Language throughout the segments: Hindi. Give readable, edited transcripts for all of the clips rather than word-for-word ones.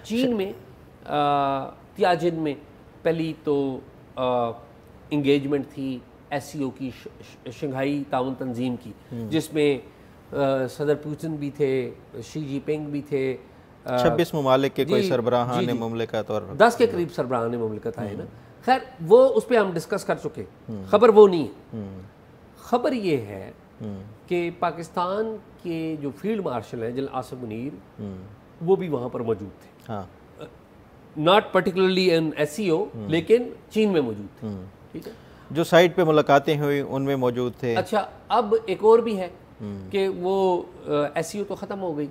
चीन में तियाजिन में पहली तो इंगेजमेंट थी SCO की, शंघाई ताउन तंजीम की, जिसमें सदर पुतिन भी थे, शी जिनपिंग भी थे, 26 ममालिक के कोई सरबराहान मुमलिकत और 10 के करीब सरबराहान मुमलिकत आए ना। खैर वो उस पर हम डिस्कस कर चुके, खबर वो नहीं है। खबर ये है कि पाकिस्तान के जो फील्ड मार्शल हैं जनरल आसिम मुनीर, वो भी वहाँ पर मौजूद थे। हाँ, नॉट पर्टिकुलरली इन SCO, लेकिन चीन में मौजूद थे। ठीक है, जो साइट पे मुलाकातें हुई उनमें मौजूद थे। अच्छा, अब एक और भी है कि वो SCO तो ख़त्म हो गई।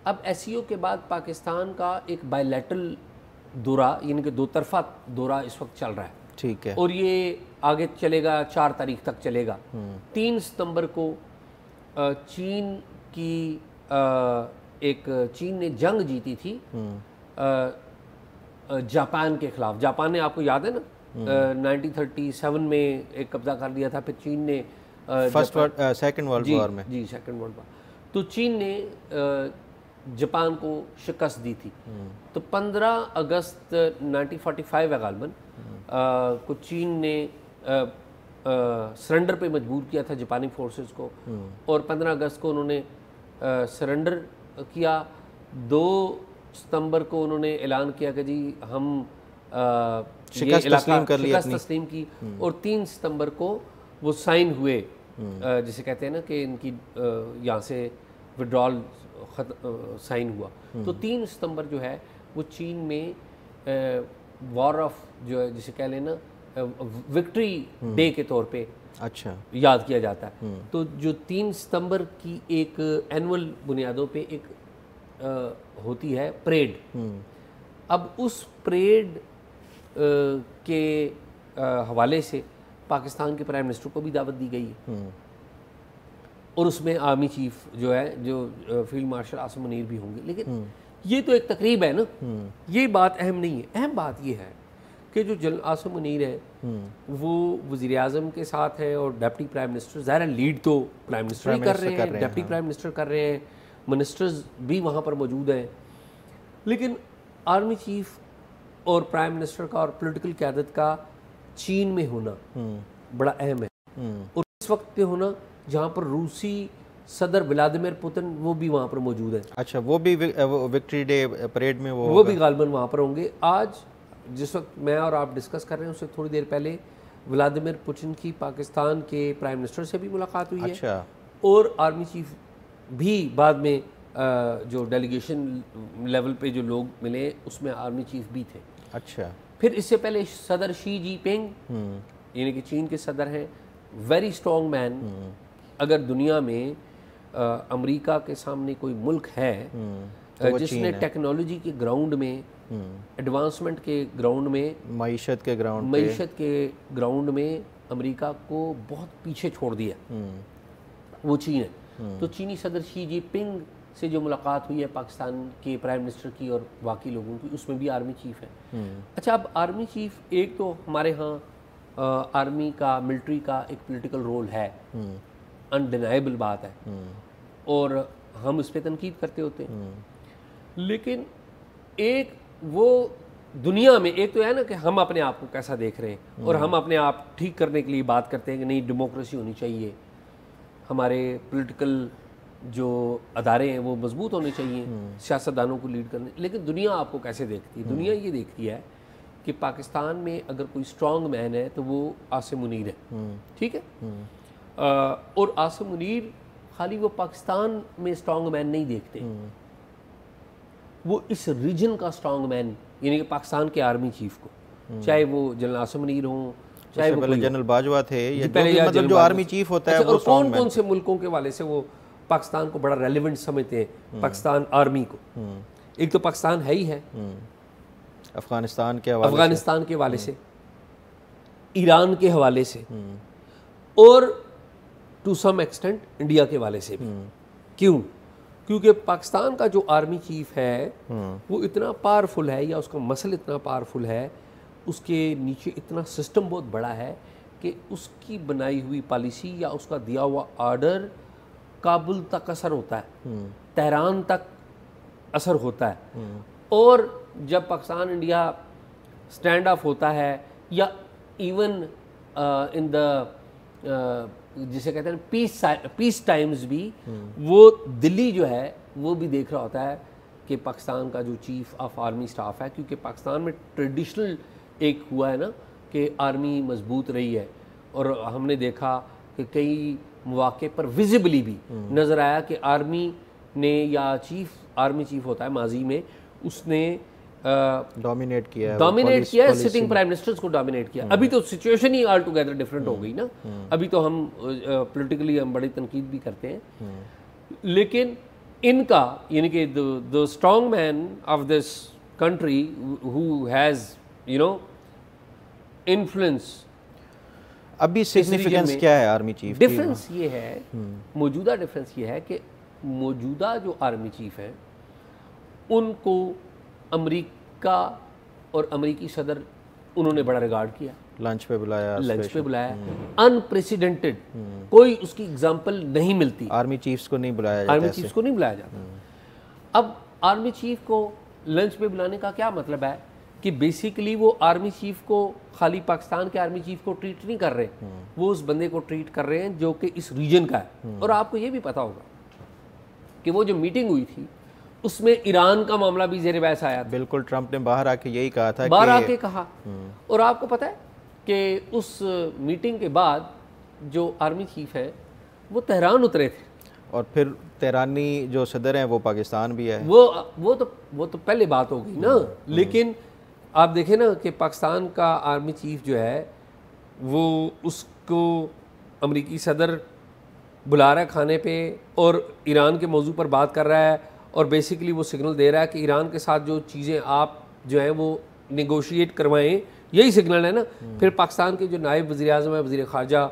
अब SCO के बाद पाकिस्तान का एक बायलैटरल दौरा, यानी कि दो तरफा दौरा इस वक्त चल रहा है। ठीक है, और ये आगे चलेगा, 4 तारीख तक चलेगा। 3 सितंबर को चीन की चीन ने जंग जीती थी जापान के खिलाफ। जापान ने, आपको याद है ना, 1937 में एक कब्जा कर लिया था, फिर चीन ने सेकंड वर्ल्ड वॉर में, जी सेकंड वर्ल्ड वॉर, तो चीन ने जापान को शिकस्त दी थी। तो 15 अगस्त 1945 है गालबन को चीन ने सरेंडर पे मजबूर किया था जापानी फोर्सेस को, और 15 अगस्त को उन्होंने सरेंडर किया। 2 सितंबर को उन्होंने ऐलान किया कि जी हम शिकस्त तस्लीम की, और 3 सितंबर को वो साइन हुए, जिसे कहते हैं ना कि इनकी यहाँ से विड्रॉल साइन हुआ। तो 3 सितंबर जो है वो चीन में वॉर ऑफ, जो है जिसे कह लेना विक्ट्री डे के तौर पे अच्छा याद किया जाता है। तो जो 3 सितंबर की एक एनुअल बुनियादों पे एक होती है परेड, अब उस परेड के हवाले से पाकिस्तान के प्राइम मिनिस्टर को भी दावत दी गई है, और उसमें आर्मी चीफ जो है, जो फील्ड मार्शल आसिम मुनीर भी होंगे। लेकिन ये तो एक तकरीब है ना, ये बात अहम नहीं है। अहम बात ये है कि जो जनरल आसिम मुनीर है वो वज़ीर आज़म के साथ है, और डिप्टी प्राइम मिनिस्टर, ज़ाहिर लीड तो प्राइम मिनिस्टर ही कर रहे हैं, डिप्टी प्राइम मिनिस्टर कर रहे हैं, मिनिस्टर्स भी वहाँ पर मौजूद हैं। लेकिन आर्मी चीफ और प्राइम मिनिस्टर का और पॉलिटिकल क़यादत का चीन में होना बड़ा अहम है, और इस वक्त पे होना जहाँ पर रूसी सदर व्लादिमीर पुतिन वो भी वहाँ पर मौजूद है। अच्छा, वो भी विक्ट्री डे परेड में वो भी गालबन वहाँ पर होंगे। आज जिस वक्त मैं और आप डिस्कस कर रहे हैं, उससे थोड़ी देर पहले व्लादिमीर पुतिन की पाकिस्तान के प्राइम मिनिस्टर से भी मुलाकात हुई अच्छा। है, और आर्मी चीफ भी बाद में जो डेलीगेशन लेवल पे जो लोग मिले उसमें आर्मी चीफ भी थे। अच्छा, फिर इससे पहले सदर शी जिनपिंग, यानी कि चीन के सदर हैं, वेरी स्ट्रॉन्ग मैन। अगर दुनिया में अमेरिका के सामने कोई मुल्क है तो जिसने टेक्नोलॉजी के ग्राउंड में, एडवांसमेंट के ग्राउंड में, मईशत के ग्राउंड में अमेरिका को बहुत पीछे छोड़ दिया, वो चीन है। तो चीनी सदर शी जिनपिंग से जो मुलाकात हुई है पाकिस्तान के प्राइम मिनिस्टर की और बाकी लोगों की, उसमें भी आर्मी चीफ है। अच्छा, अब आर्मी चीफ, एक तो हमारे यहाँ आर्मी का, मिलिट्री का एक पॉलिटिकल रोल है, अनडिनाइबल बात है, और हम इस पर तनकीद करते होते हैं। लेकिन एक वो दुनिया में एक तो है ना कि हम अपने आप को कैसा देख रहे हैं, और हम अपने आप ठीक करने के लिए बात करते हैं कि नहीं डेमोक्रेसी होनी चाहिए, हमारे पॉलिटिकल जो अदारे हैं वो मजबूत होने चाहिए, सियासतदानों को लीड करने। लेकिन दुनिया आपको कैसे देखती है? दुनिया ये देखती है कि पाकिस्तान में अगर कोई स्ट्रॉन्ग मैन है तो वो आसिम मुनीर है, ठीक है। और आसिम मुनीर खाली वो पाकिस्तान में स्ट्रॉन्ग मैन नहीं देखते, वो इस रीजन का स्ट्रॉन्ग मैन, यानी कि पाकिस्तान के आर्मी चीफ को, चाहे वो जनरल आसिम मुनीर हों, चाहे वो जनरल बाजवा थे, या मतलब जो आर्मी चीफ होता है, और कौन कौन से मुल्कों के वाले से वो पाकिस्तान को बड़ा रेलिवेंट समझते हैं, पाकिस्तान आर्मी को। एक तो पाकिस्तान है ही है, अफगानिस्तान के हवाले से, ईरान के हवाले से, और टू सम एक्सटेंट इंडिया के हवाले से भी। क्यों? क्योंकि पाकिस्तान का जो आर्मी चीफ है वो इतना पावरफुल है, या उसका मसल इतना पावरफुल है, उसके नीचे इतना सिस्टम बहुत बड़ा है कि उसकी बनाई हुई पॉलिसी या उसका दिया हुआ ऑर्डर काबुल तक असर होता है, तेहरान तक असर होता है, और जब पाकिस्तान इंडिया स्टैंड ऑफ होता है या इवन इन द जिसे कहते हैं पीस टाइम्स भी, वो दिल्ली जो है वो भी देख रहा होता है कि पाकिस्तान का जो चीफ ऑफ आर्मी स्टाफ है, क्योंकि पाकिस्तान में ट्रेडिशनल एक हुआ है ना कि आर्मी मजबूत रही है, और हमने देखा कि कई मौके पर विजिबली भी नज़र आया कि आर्मी ने या आर्मी चीफ होता है माजी में, उसने डोमिनेट किया है सिटिंग प्राइम मिनिस्टर्स को डोमिनेट किया। अभी तो सिचुएशन ही ऑल टुगेदर डिफरेंट हो गई ना। अभी तो हम पॉलिटिकली हम बड़ी तनकीद भी करते हैं, लेकिन इनका यानी कि the strong man of this country who has you know influence. अभी सिग्निफिकेंस क्या है आर्मी चीफ? डिफरेंस ये है, मौजूदा डिफरेंस ये है कि मौजूदा जो आर्मी चीफ हैं उनको अमेरिका और अमेरिकी सदर उन्होंने बड़ा रिगार्ड किया, लंच पे बुलाया अनप्रेसिडेंटेड, कोई उसकी एग्जांपल नहीं मिलती। आर्मी चीफ्स को नहीं बुलाया जाता, आर्मी चीफ्स को नहीं बुलाया जाता। अब आर्मी चीफ को लंच पे बुलाने का क्या मतलब है कि बेसिकली वो आर्मी चीफ को खाली पाकिस्तान के आर्मी चीफ को ट्रीट नहीं कर रहे, वो उस बंदे को ट्रीट कर रहे हैं जो कि इस रीजन का है। और आपको ये भी पता होगा कि वो जो मीटिंग हुई थी उसमें ईरान का मामला भी ज़ेर बहस आया था। बिल्कुल, ट्रंप ने बाहर आके यही कहा था, बाहर आके कहा। और आपको पता है कि उस मीटिंग के बाद जो आर्मी चीफ है वो तेहरान उतरे थे, और फिर तेहरानी जो सदर हैं वो पाकिस्तान भी है। वो तो पहले बात हो गई ना। लेकिन आप देखें ना कि पाकिस्तान का आर्मी चीफ जो है वो उसको अमेरिकी सदर बुला रहा है खाने पे और ईरान के मौजू पर बात कर रहा है, और बेसिकली वो सिग्नल दे रहा है कि ईरान के साथ जो चीज़ें आप जो है वो नेगोशिएट करवाएं, यही सिग्नल है ना। फिर पाकिस्तान के जो नायब वज़ीर आज़म है, वज़ीर ख़ारजा,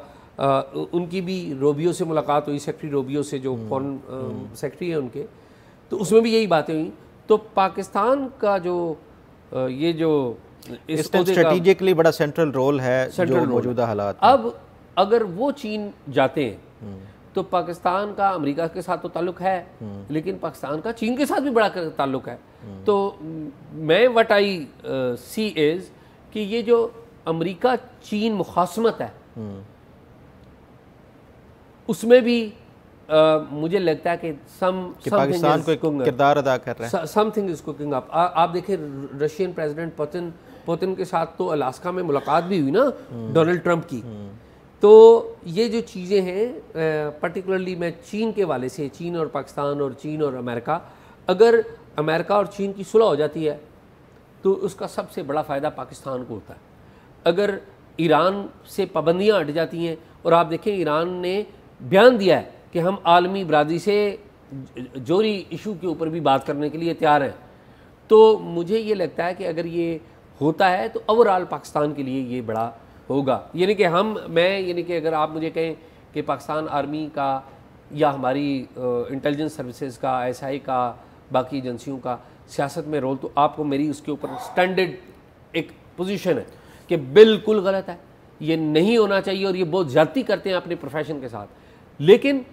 उनकी भी रोबियो से मुलाकात हुई, सेक्रेटरी रोबियो से जो फॉरेन सेक्रेटरी है उनके, तो उसमें भी यही बातें हुई। तो पाकिस्तान का जो ये जो स्ट्रेटेजिकली बड़ा सेंट्रल रोल है जो मौजूदा हालात। अब अगर वो चीन जाते हैं तो पाकिस्तान का अमेरिका के साथ तो ताल्लुक है, लेकिन पाकिस्तान का चीन के साथ भी बड़ा ताल्लुक है। तो मैं व्हाट आई सी इज कि ये जो अमेरिका चीन मुखासमत है उसमें भी मुझे लगता है कि पाकिस्तान को किरदार अदा कर रहा है, समथिंग इज कुकिंग अप। आप देखें रशियन प्रेसिडेंट पुतिन के साथ तो अलास्का में मुलाकात भी हुई ना डोनाल्ड ट्रंप की। तो ये जो चीज़ें हैं पर्टिकुलरली मैं चीन के वाले से, चीन और पाकिस्तान और चीन और अमेरिका, अगर अमेरिका और चीन की सुलह हो जाती है तो उसका सबसे बड़ा फ़ायदा पाकिस्तान को होता है। अगर ईरान से पाबंदियां हट जाती हैं, और आप देखें ईरान ने बयान दिया है कि हम आलमी बरादरी से जोरी इशू के ऊपर भी बात करने के लिए तैयार हैं, तो मुझे ये लगता है कि अगर ये होता है तो ओवरऑल पाकिस्तान के लिए ये बड़ा होगा। यानी कि यानी कि अगर आप मुझे कहें कि पाकिस्तान आर्मी का या हमारी इंटेलिजेंस सर्विसेज का, ISI का, बाकी एजेंसियों का सियासत में रोल, तो आपको मेरी उसके ऊपर स्टैंडर्ड एक पोजीशन है कि बिल्कुल गलत है, ये नहीं होना चाहिए, और ये बहुत ज़्यादती करते हैं अपने प्रोफेशन के साथ। लेकिन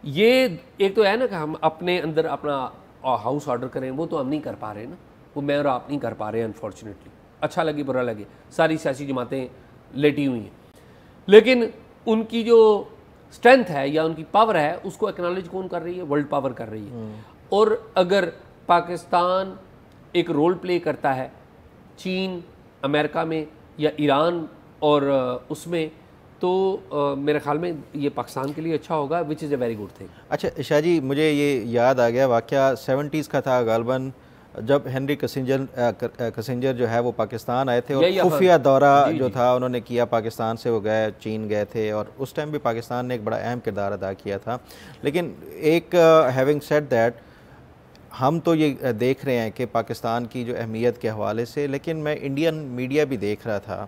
ये एक तो है ना कि हम अपने अंदर अपना हाउस ऑर्डर करें, वो तो हम नहीं कर पा रहे ना, वो मैं और आप नहीं कर पा रहे हैं अनफॉर्चुनेटली। अच्छा लगे बुरा लगे, सारी सियासी जमातें लेटी हुई हैं, लेकिन उनकी जो स्ट्रेंथ है या उनकी पावर है उसको एक्नॉलेज कौन कर रही है? वर्ल्ड पावर कर रही है। और अगर पाकिस्तान एक रोल प्ले करता है चीन, अमेरिका में या ईरान और उसमें, तो मेरे ख्याल में ये पाकिस्तान के लिए अच्छा होगा, which is a very good thing. अच्छा शाहजी, मुझे ये याद आ गया वाक़या 70s का था गालबन, जब हेनरी किसिंजर जो है वो पाकिस्तान आए थे और खुफिया दौरा जो था उन्होंने किया, पाकिस्तान से वो गए, चीन गए थे, और उस टाइम भी पाकिस्तान ने एक बड़ा अहम किरदार अदा किया था। लेकिन एक हैविंग सेड दैट, हम तो ये देख रहे हैं कि पाकिस्तान की जो अहमियत के हवाले से, लेकिन मैं इंडियन मीडिया भी देख रहा था,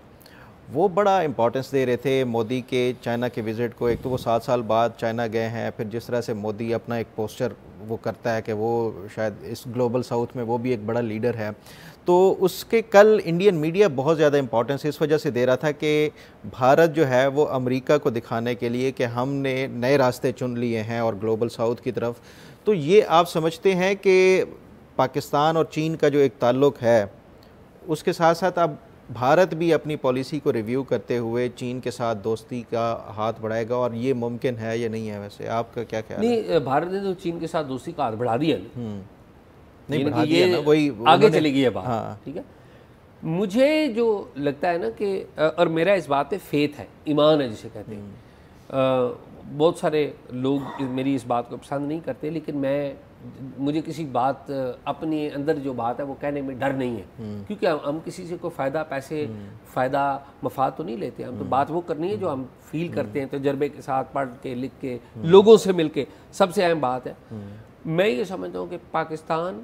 वो बड़ा इंपॉर्टेंस दे रहे थे मोदी के चाइना के विज़िट को। एक तो वो 7 साल बाद चाइना गए हैं, फिर जिस तरह से मोदी अपना एक पोस्चर वो करता है कि वो शायद इस ग्लोबल साउथ में वो भी एक बड़ा लीडर है, तो उसके कल इंडियन मीडिया बहुत ज़्यादा इंपॉर्टेंस इस वजह से दे रहा था कि भारत जो है वो अमेरिका को दिखाने के लिए कि हमने नए रास्ते चुन लिए हैं और ग्लोबल साउथ की तरफ। तो ये आप समझते हैं कि पाकिस्तान और चीन का जो एक ताल्लुक़ है, उसके साथ साथ अब भारत भी अपनी पॉलिसी को रिव्यू करते हुए चीन के साथ दोस्ती का हाथ बढ़ाएगा, और ये मुमकिन है या नहीं है? वैसे आपका क्या ख्याल है? नहीं, भारत ने तो चीन के साथ दोस्ती का हाथ बढ़ा दिया नहीं बढ़ा दिया ना, वही आगे चली गई है बात। हाँ। ठीक है, मुझे जो लगता है ना कि, और मेरा इस बात पे फेथ है, ईमान है जिसे कहते हैं। बहुत सारे लोग मेरी इस बात को पसंद नहीं करते, लेकिन मुझे किसी बात, अपने अंदर जो बात है वो कहने में डर नहीं है, क्योंकि हम किसी से कोई फ़ायदा, पैसे फ़ायदा मफाद तो नहीं लेते। हम तो बात वो करनी है जो हम फील करते हैं, तजर्बे के साथ, पढ़ के, लिख के, लोगों से मिल के। सबसे अहम बात है, मैं ये समझता हूँ कि पाकिस्तान,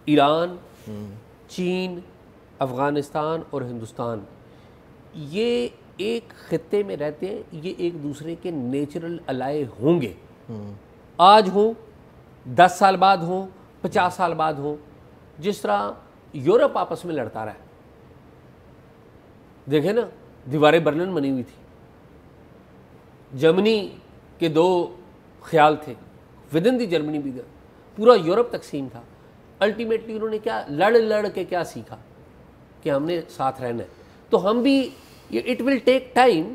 ईरान, चीन, अफ़गानिस्तान और हिंदुस्तान, ये एक ख़ित्ते में रहते हैं, ये एक दूसरे के नेचुरल अलाय होंगे। आज हों, 10 साल बाद हों, 50 साल बाद हों, जिस तरह यूरोप आपस में लड़ता रहा है। देखें ना, दीवारें बर्लिन बनी हुई थी, जर्मनी के 2 ख्याल थे, विद इन दी जर्मनी भी, पूरा यूरोप तकसीम था। अल्टीमेटली उन्होंने क्या लड़ के क्या सीखा कि हमने साथ रहना है। तो हम भी, इट विल टेक टाइम,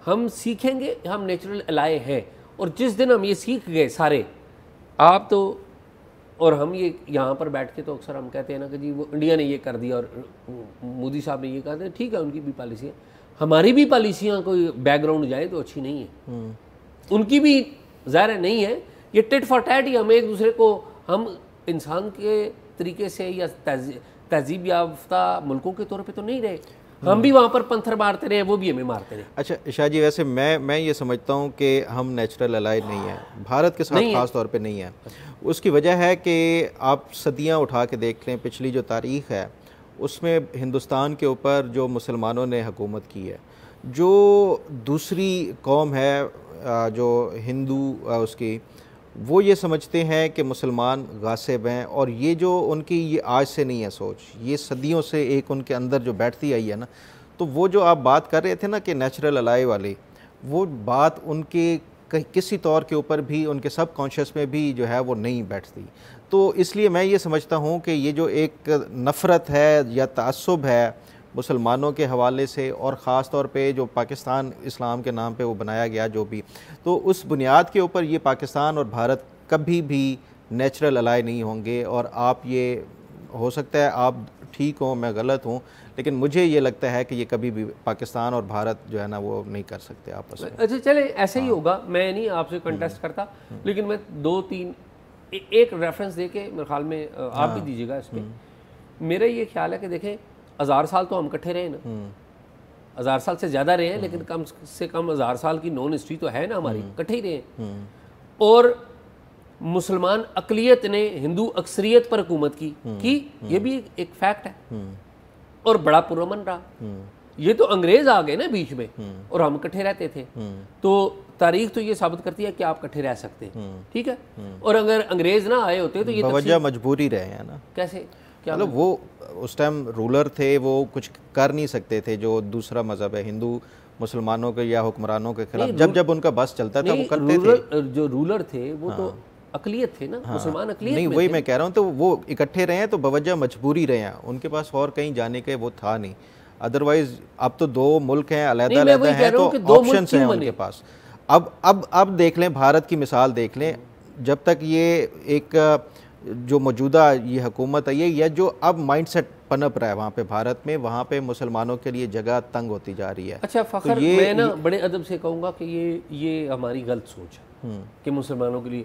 हम सीखेंगे, हम नेचुरल अलाय हैं। और जिस दिन हम ये सीख गए सारे, आप तो और हम ये यहाँ पर बैठ के तो अक्सर हम कहते हैं ना कि जी वो इंडिया ने ये कर दिया और मोदी साहब ने ये कर दिया। ठीक है, उनकी भी पॉलिसी है, हमारी भी पॉलिसियाँ कोई बैकग्राउंड जाए तो अच्छी नहीं है, उनकी भी ज़ाहिर है नहीं है। ये टिट फॉर टैट ही, हम एक दूसरे को, हम इंसान के तरीके से या तहजीब याफ्ता मुल्कों के तौर पे तो नहीं रहे, हम भी वहाँ पर पत्थर मारते रहे, वो भी हमें मारते रहे। अच्छा शाह जी, वैसे मैं ये समझता हूँ कि हम नेचुरल अलाय नहीं है, भारत के साथ ख़ास तौर पे नहीं है। उसकी वजह है कि आप सदियाँ उठा के देख लें, पिछली जो तारीख़ है उसमें हिंदुस्तान के ऊपर जो मुसलमानों ने हुकूमत की है, जो दूसरी कौम है जो हिंदू उसकी, वो ये समझते हैं कि मुसलमान गासिब हैं। और ये जो उनकी, ये आज से नहीं है सोच, ये सदियों से एक उनके अंदर जो बैठती आई है ना। तो वो जो आप बात कर रहे थे ना कि नेचुरल अलाय वाली, वो बात उनके किसी तौर के ऊपर भी, उनके सब कॉन्शियस में भी जो है वो नहीं बैठती। तो इसलिए मैं ये समझता हूँ कि ये जो एक नफ़रत है या तअस्सुब है मुसलमानों के हवाले से, और ख़ास तौर पे जो पाकिस्तान इस्लाम के नाम पे वो बनाया गया जो भी, तो उस बुनियाद के ऊपर ये पाकिस्तान और भारत कभी भी नेचुरल अलाय नहीं होंगे। और आप, ये हो सकता है आप ठीक हों, मैं गलत हूँ, लेकिन मुझे ये लगता है कि ये कभी भी पाकिस्तान और भारत जो है ना वो नहीं कर सकते आपस में। अच्छा चले, ऐसे ही होगा, मैं नहीं आपसे कंटेस्ट करता, लेकिन मैं 2-3 एक रेफरेंस दे के मेरे ख्याल में आप भी दीजिएगा इस पर। मेरा ये ख्याल है कि देखें, 1000 साल तो हम इकट्ठे रहे ना, 1000 साल से ज़्यादा रहे हैं, लेकिन कम से कम 1000 साल की नॉन हिस्ट्री तो है ना हमारी, इकट्ठे ही रहे। और मुसलमान अकलियत ने हिंदू अक्सरियत पर हुकूमत की, ये भी एक फैक्ट है, और बड़ा पुरअमन रहा। ये तो अंग्रेज आ गए ना बीच में, और हम इकट्ठे रहते थे। तो तारीख तो ये साबित करती है कि आप इकट्ठे रह सकते हैं, ठीक है। और अगर अंग्रेज ना आए होते तो ये बवजह मजबूरी रहे हैं ना। कैसे, क्या मतलब वो उस टाइम रूलर थे, वो कुछ कर नहीं सकते थे, जो दूसरा मजहब है, हिंदू मुसलमानों के या हुक्मरानों के खिलाफ जब उनका बस चलता था वो करते थे। जो रूलर थे वो तो अकलियत थे ना, मुसलमान अकलियत नहीं, वही मैं कह रहा हूँ। तो वो इकट्ठे रहे हैं तो बवजह मजबूरी रहे हैं, उनके पास और कहीं जाने के वो था नहीं। अदरवाइज अब तो 2 मुल्क हैं, अलग-अलग हैं, तो ऑप्शंस हैं उनके पास। अब देख लें, भारत की मिसाल देख लें, जब तक ये एक जो मौजूदा ये हुकूमत है, ये या जो अब माइंडसेट पनप रहा है वहाँ पे भारत में, वहाँ पे मुसलमानों के लिए जगह तंग होती जा रही है। अच्छा फ़खर, तो मैं ना बड़े अदब से कहूँगा कि ये हमारी गलत सोच है कि मुसलमानों के लिए।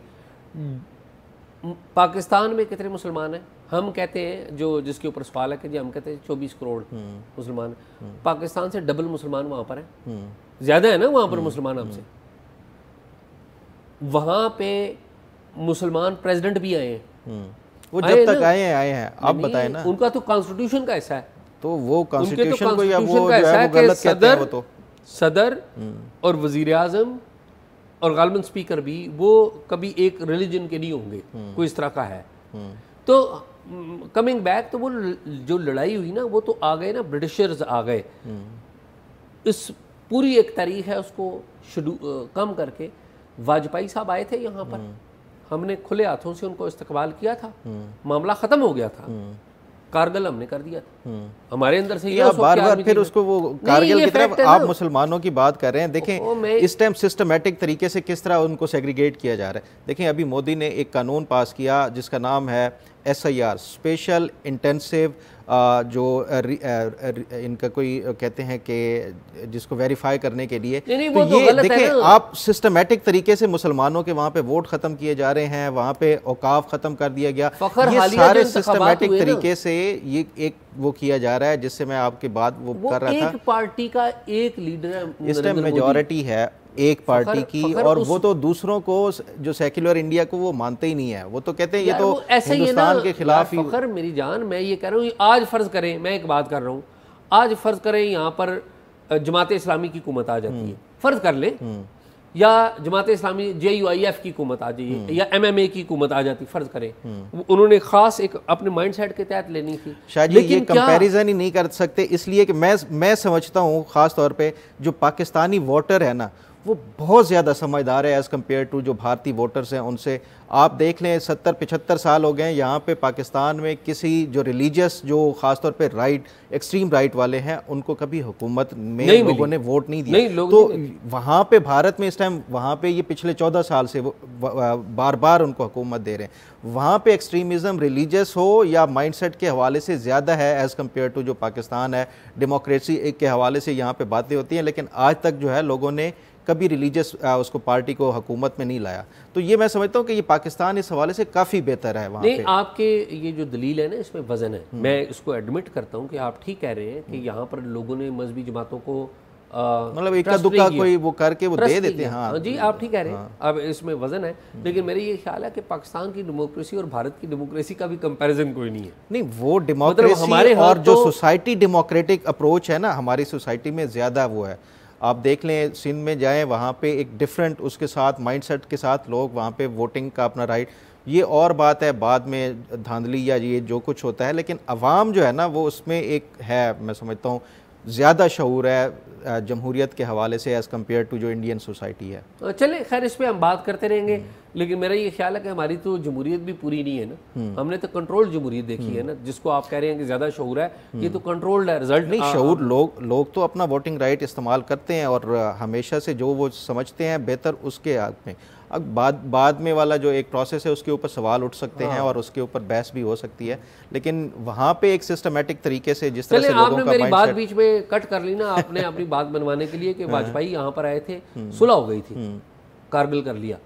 पाकिस्तान में कितने मुसलमान हैं? हम कहते हैं, जो जिसके ऊपर सवाल है कि जी हम कहते हैं 24 करोड़ मुसलमान। पाकिस्तान से डबल मुसलमान वहाँ पर हैं, ज़्यादा है ना वहाँ पर मुसलमान हमसे। वहाँ पे मुसलमान प्रेसिडेंट भी आए हैं, वो जब तक आए हैं आप बताएं ना। उनका तो कॉन्स्टिट्यूशन का हिस्सा है, तो वो कॉन्स्टिट्यूशन को या वो जो है वो गलत कहते हैं। वो तो सदर और वजीर आजम और गालिबन स्पीकर भी वो कभी एक रिलीजन के नहीं होंगे, कोई इस तरह का है। तो कमिंग बैक, तो वो जो लड़ाई हुई ना, वो तो आ गए ना, ब्रिटिशर्स आ गए। इस पूरी एक तारीख है, उसको कम करके वाजपेयी साहब आए थे यहाँ पर, हमने खुले हाथों से उनको इस्तकबाल किया था, मामला ख़त्म हो गया था। कारगिल हमने कर दिया था, हमारे अंदर से ये बार बार फिर उसको वो कारगिल की तरफ आप मुसलमानों की बात कर रहे हैं। देखें इस टाइम सिस्टमेटिक तरीके से किस तरह उनको सेग्रीगेट किया जा रहा है। देखें अभी मोदी ने एक कानून पास किया जिसका नाम है SIR, स्पेशल इंटेंसिव जो इनका कोई कहते हैं कि जिसको वेरीफाई करने के लिए, तो ये देखें आप सिस्टमेटिक तरीके से मुसलमानों के वहाँ पे वोट ख़त्म किए जा रहे हैं, वहाँ पे औकाफ ख़त्म कर दिया गया, ये सारे सिस्टमेटिक तरीके से ये एक वो किया जा रहा है, जिससे मैं आपकी बात वो कर रहा था। एक पार्टी का एक लीडर इस टाइम मेजॉरिटी है एक पार्टी की, और वो तो दूसरों को जो सेक्युलर इंडिया को वो मानते ही नहीं है, वो तो कहते हैं ये तो हिंदुस्तान के खिलाफ ही। फखर मेरी जान, मैं ये कह रहा हूँ, आज फर्ज करें, मैं एक बात कर रहा हूँ, आज फर्ज करें यहाँ पर जमात इस्लामी की हुकूमत आ जाती है, फर्ज कर ले, या जमात इस्लामी JUIF की हुकूमत आ जाइए, या MMA की हुकूमत आ जाती, फर्ज करें, उन्होंने खास एक अपने माइंडसेट के तहत लेनी थी। शायद ये कंपैरिजन ही नहीं कर सकते, इसलिए कि मैं समझता हूँ खास तौर पे जो पाकिस्तानी वोटर है ना, वो बहुत ज़्यादा समझदार है एज़ कम्पेयर टू जो भारतीय वोटर्स हैं उनसे। आप देख लें 70-75 साल हो गए यहाँ पे पाकिस्तान में किसी जो रिलीजियस जो ख़ासतौर पे राइट एक्सट्रीम राइट वाले हैं उनको कभी हुकूमत में लोगों ने वोट नहीं दिया। तो वहाँ पे भारत में इस टाइम वहाँ पे ये पिछले 14 साल से वो बार बार उनको हुकूमत दे रहे हैं। वहाँ पे एक्सट्रीमिज़म रिलीजियस हो या माइंडसेट के हवाले से ज़्यादा है एज़ कम्पेयर टू जो पाकिस्तान है। डेमोक्रेसी के हवाले से यहाँ पर बातें होती हैं, लेकिन आज तक जो है लोगों ने कभी रिलीजियस उसको पार्टी को हुकूमत में नहीं लाया। तो ये मैं समझता हूँ कि ये पाकिस्तान इस हवाले से काफ़ी बेहतर है वहाँ पे। आपके ये जो दलील है ना, इसमें वजन है, मैं इसको एडमिट करता हूँ कि आप ठीक कह रहे हैं कि यहाँ पर लोगों ने मजहबी जमातों को मतलब इक्का दुक्का कोई वो करके वो दे देते हैं। हाँ जी, आप ठीक कह रहे हैं, अब इसमें वजन है, लेकिन मेरा ये ख्याल है कि पाकिस्तान की डेमोक्रेसी और भारत की डेमोक्रेसी का भी कंपैरिजन कोई नहीं है। नहीं, वो डेमोक्रेसी हमारे और जो सोसाइटी डेमोक्रेटिक अप्रोच है ना हमारी सोसाइटी में ज़्यादा वो है। आप देख लें सिंध में जाएं, वहाँ पे एक डिफरेंट उसके साथ माइंडसेट के साथ लोग वहाँ पे वोटिंग का अपना राइट, ये और बात है, बाद में धांधली या ये जो कुछ होता है, लेकिन अवाम जो है ना वो उसमें एक है, मैं समझता हूँ ज़्यादा शऊर है जमहूरियत के हवाले से एज़ कम्पेयर टू जो इंडियन सोसाइटी है। चले खैर इस पर हम बात करते रहेंगे, लेकिन मेरा ये ख्याल है कि हमारी तो जमहूरियत भी पूरी नहीं है ना, हमने तो कंट्रोल जमहूरियत देखी है ना, जिसको आप कह रहे हैं कि ज़्यादा शऊर है, ये तो कंट्रोल्ड है। रिजल्ट नहीं, शऊर लोग तो अपना वोटिंग राइट इस्तेमाल करते हैं और हमेशा से जो वो समझते हैं बेहतर उसके हक में। अब बाद में वाला जो एक प्रोसेस है उसके ऊपर सवाल उठ सकते हैं और उसके ऊपर बहस भी हो सकती है, लेकिन वहाँ पे एक सिस्टमेटिक तरीके से जिस तरह से लोगों का मेरी बात बीच में कट कर ली ना आपने अपनी बात बनवाने के लिए कि वाजपेयी यहाँ पर आए थे, सुलह हो गई थी, कारगिल कर लिया,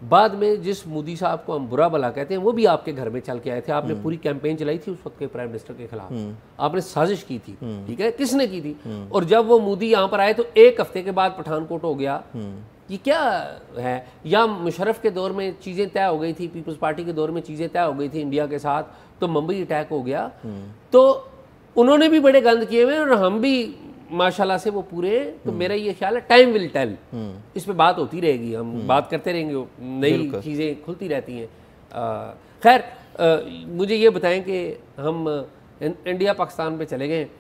बाद में जिस मोदी साहब को हम बुरा भला कहते हैं वो भी आपके घर में चल के आए थे, आपने पूरी कैंपेन चलाई थी उस वक्त के प्राइम मिनिस्टर के खिलाफ, आपने साजिश की थी, ठीक है, किसने की थी, और जब वो मोदी यहाँ पर आए तो एक हफ्ते के बाद पठानकोट हो गया। ये क्या है? या मुशर्रफ के दौर में चीज़ें तय हो गई थी, पीपल्स पार्टी के दौर में चीज़ें तय हो गई थी इंडिया के साथ, तो मुंबई अटैक हो गया, तो उन्होंने भी बड़े गंद किए हुए और हम भी माशाल्लाह से वो पूरे। तो मेरा ये ख्याल है टाइम विल टेल, इस पे बात होती रहेगी, हम बात करते रहेंगे, नई चीज़ें खुलती रहती हैं। खैर मुझे ये बताएं कि हम इंडिया पाकिस्तान पे चले गए।